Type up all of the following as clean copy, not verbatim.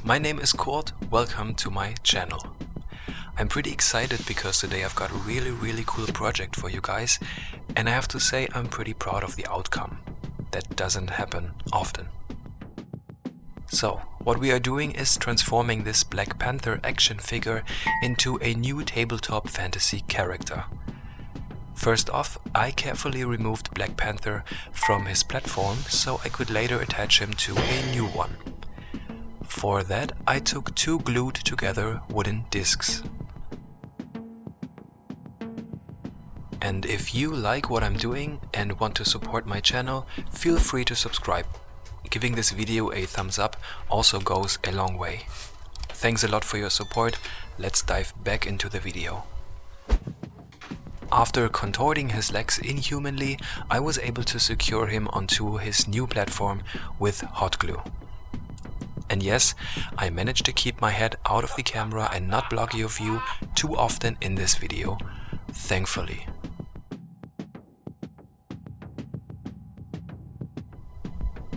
My name is Kurt, welcome to my channel. I'm pretty excited because today I've got a really cool project for you guys, and I have to say I'm pretty proud of the outcome. That doesn't happen often. So, what we are doing is transforming this Black Panther action figure into a new tabletop fantasy character. First off, I carefully removed Black Panther from his platform so I could later attach him to a new one. For that, I took two glued together wooden discs. And if you like what I'm doing and want to support my channel, feel free to subscribe. Giving this video a thumbs up also goes a long way. Thanks a lot for your support. Let's dive back into the video. After contorting his legs inhumanly, I was able to secure him onto his new platform with hot glue. And yes, I managed to keep my head out of the camera and not block your view too often in this video, thankfully.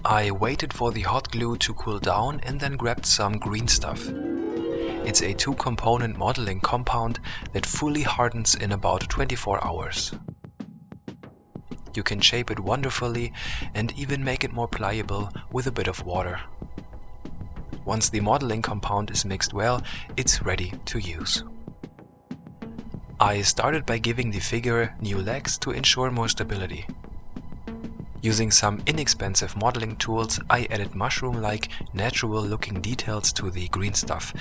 I waited for the hot glue to cool down and then grabbed some green stuff. It's a two-component modeling compound that fully hardens in about 24 hours. You can shape it wonderfully and even make it more pliable with a bit of water. Once the modeling compound is mixed well, it's ready to use. I started by giving the figure new legs to ensure more stability. Using some inexpensive modeling tools, I added mushroom-like, natural-looking details to the green stuff.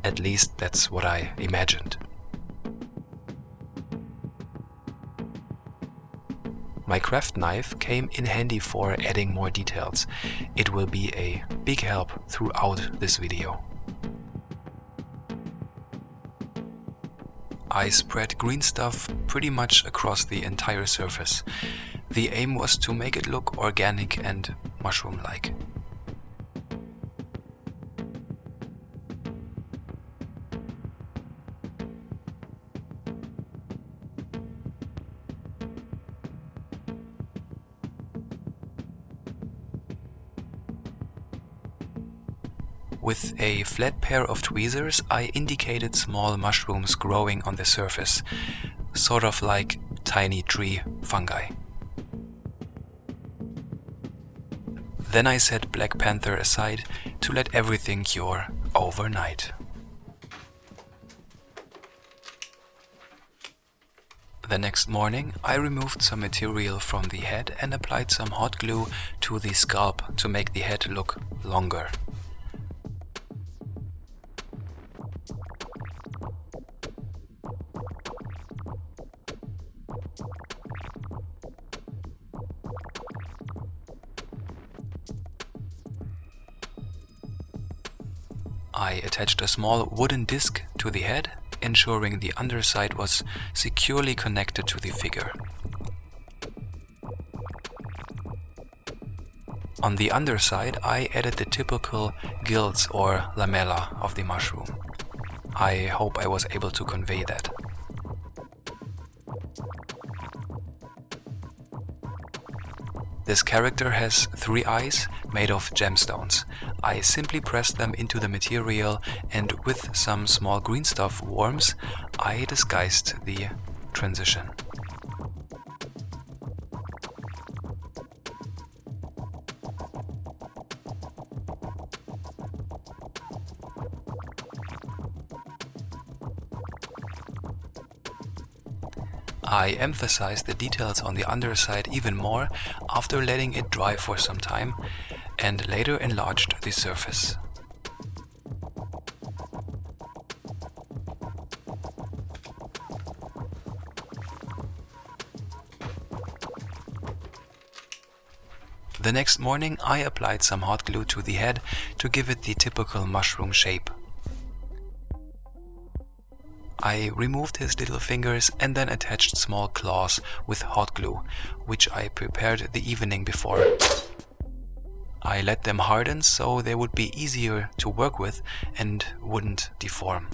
At least that's what I imagined. My craft knife came in handy for adding more details. It will be a big help throughout this video. I spread green stuff pretty much across the entire surface. The aim was to make it look organic and mushroom-like. With a flat pair of tweezers, I indicated small mushrooms growing on the surface, sort of like tiny tree fungi. Then I set Black Panther aside to let everything cure overnight. The next morning, I removed some material from the head and applied some hot glue to the scalp to make the head look longer. I attached a small wooden disc to the head, ensuring the underside was securely connected to the figure. On the underside, I added the typical gills or lamella of the mushroom. I hope I was able to convey that. This character has 3 eyes made of gemstones. I simply pressed them into the material and with some small green stuff worms, I disguised the transition. I emphasized the details on the underside even more after letting it dry for some time and later enlarged the surface. The next morning I applied some hot glue to the head to give it the typical mushroom shape. I removed his little fingers and then attached small claws with hot glue, which I prepared the evening before. I let them harden so they would be easier to work with and wouldn't deform.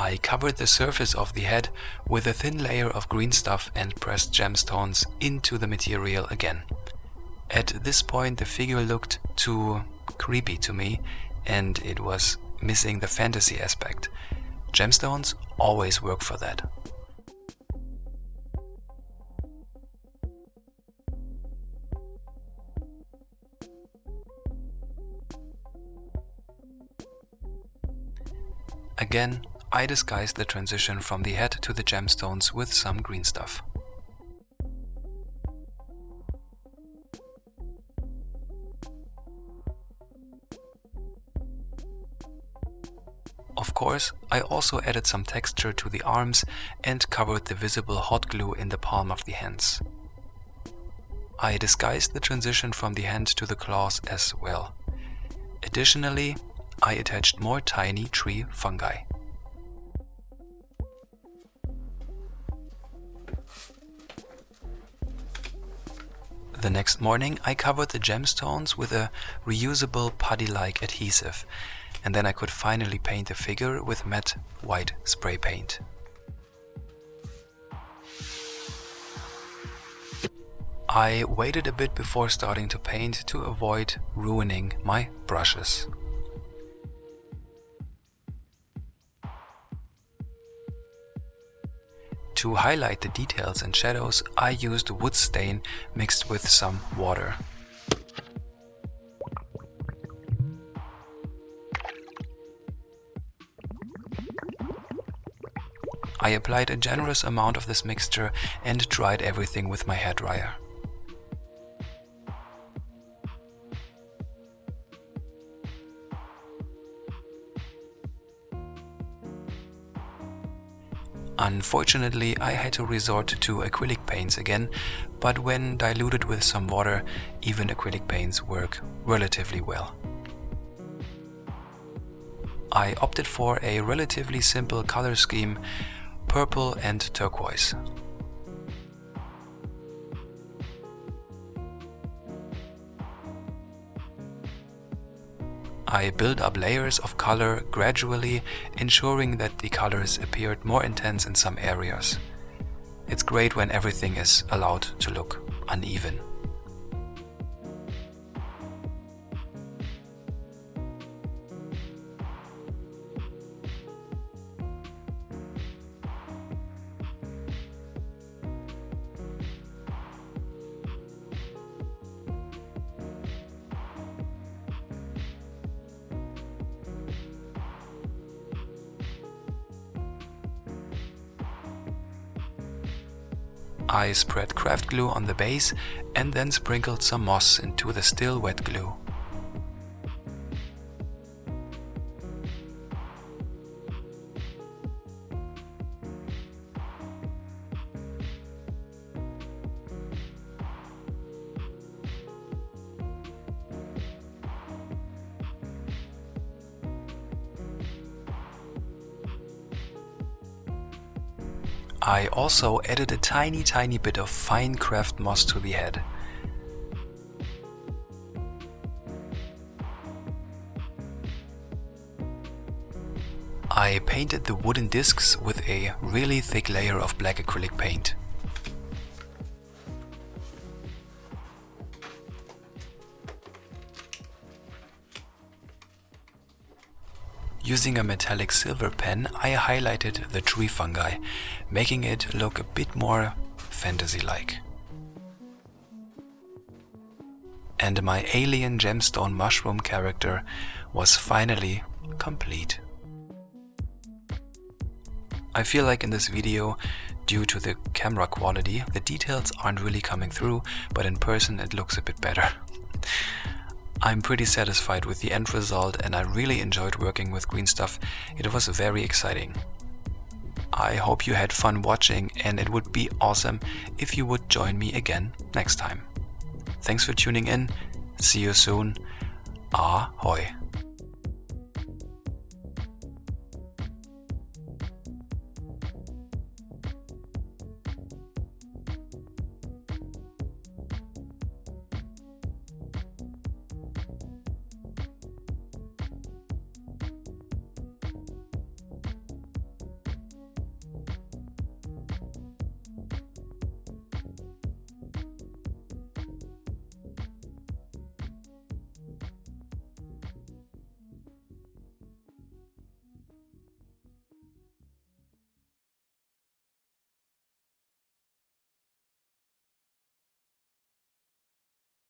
I covered the surface of the head with a thin layer of green stuff and pressed gemstones into the material again. At this point the figure looked too creepy to me, and it was missing the fantasy aspect. Gemstones always work for that. Again, I disguised the transition from the head to the gemstones with some green stuff. Of course, I also added some texture to the arms and covered the visible hot glue in the palm of the hands. I disguised the transition from the hand to the claws as well. Additionally, I attached more tiny tree fungi. The next morning I covered the gemstones with a reusable putty-like adhesive, and then I could finally paint the figure with matte white spray paint. I waited a bit before starting to paint to avoid ruining my brushes. To highlight the details and shadows, I used wood stain mixed with some water. I applied a generous amount of this mixture and dried everything with my hairdryer. Unfortunately, I had to resort to acrylic paints again, but when diluted with some water, even acrylic paints work relatively well. I opted for a relatively simple color scheme, purple and turquoise. I built up layers of color gradually, ensuring that the colors appeared more intense in some areas. It's great when everything is allowed to look uneven. I spread craft glue on the base and then sprinkled some moss into the still wet glue. I also added a tiny bit of fine craft moss to the head. I painted the wooden discs with a really thick layer of black acrylic paint. Using a metallic silver pen, I highlighted the tree fungi, making it look a bit more fantasy-like. And my alien gemstone mushroom character was finally complete. I feel like in this video, due to the camera quality, the details aren't really coming through, but in person it looks a bit better. I'm pretty satisfied with the end result and I really enjoyed working with green stuff. It was very exciting. I hope you had fun watching, and it would be awesome if you would join me again next time. Thanks for tuning in. See you soon. Ahoy.